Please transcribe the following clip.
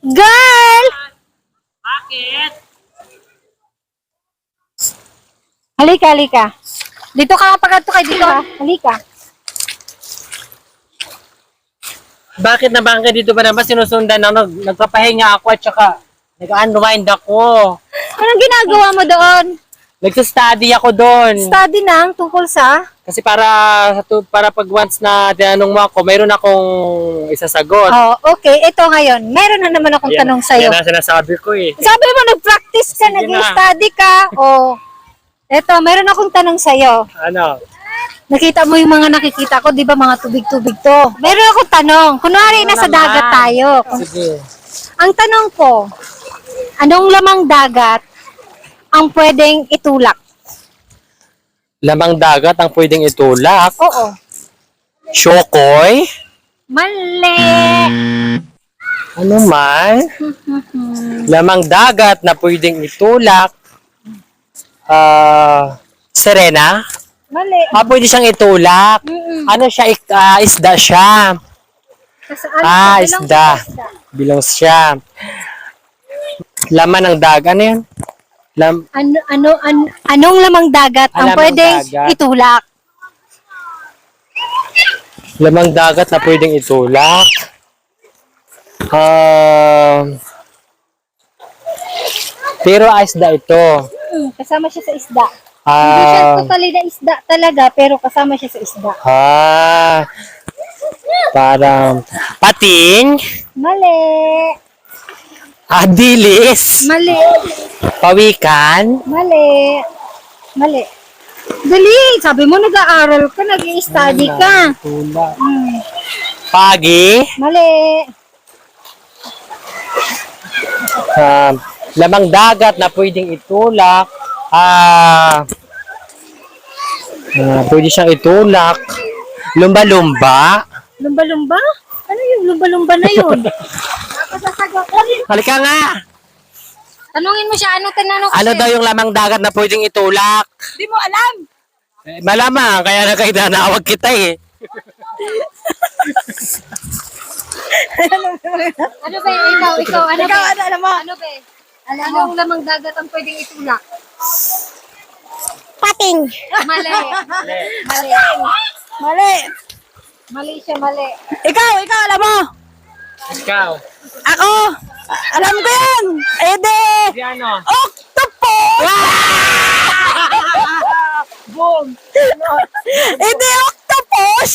Girl! Bakit? Halika, halika. Dito ka kapag ito kay dito ha. Halika. Bakit naman ka dito ba naman sinusundan ako? Nagpapahinga ako at saka nag-unwind ako. Anong ginagawa mo doon? Nagsa-study ako doon. Study nang tungkol sa? Kasi para pag once na tinanong mo ako, mayroon akong isasagot. Oh, okay. Ito ngayon. Meron na naman akong tanong sa'yo. Yan ang sinasabi ko eh. Sabi mo, nag-practice ka, Sige na. nag-study ka. Oh. Ito, meron akong tanong sa'yo. Ano? Nakita mo yung mga nakikita ko, di ba mga tubig-tubig to? Meron akong tanong. Kunwari, Ano nasa naman? dagat tayo. Sige. Ang tanong ko, anong lamang dagat ang pwedeng itulak? Lamang dagat ang pwedeng itulak. Oo. Shokoy? Mali! Ano man? Lamang dagat na pwedeng itulak. Serena? Mali. Pwede siyang itulak. Mm-mm. Ano siya? Isda siya. Ano, Isda. Bilong siya. Laman ng dagat. Ano yan? Anong lamang dagat ang Lamang pwedeng dagat. itulak? Lamang dagat na pwedeng itulak. Pero isda ito. Kasama siya sa isda. Hindi siya totally na isda talaga, pero kasama siya sa isda. Parang pating, Mali. dilis, Mali. pawikan, Mali. Mali. Dali, sabi mo nag-aaral ka, nag-i-study ka. tulak, Hmm. pagi, Mali. lamang dagat na pwedeng itulak, pwede siyang itulak, lumba-lumba. Lumba-lumba? Ano yung lumba-lumba na yun? Halika nga! Tanungin mo siya, anong tinanong Ano daw yung lamang dagat na pwedeng itulak? Di mo alam. Malamang, kaya na kayo nanawag kita eh. Ano ba ikaw, ano ba? Ano mo? Ano ba? Anong lamang dagat ang pwedeng itulak? Pating. Mali. Mali. Mali. Mali siya, mali. Ikaw, alam mo. Ikaw. Ako, alam ko yan. Ede, Si ano? octopus. Boom! Ede, octopus.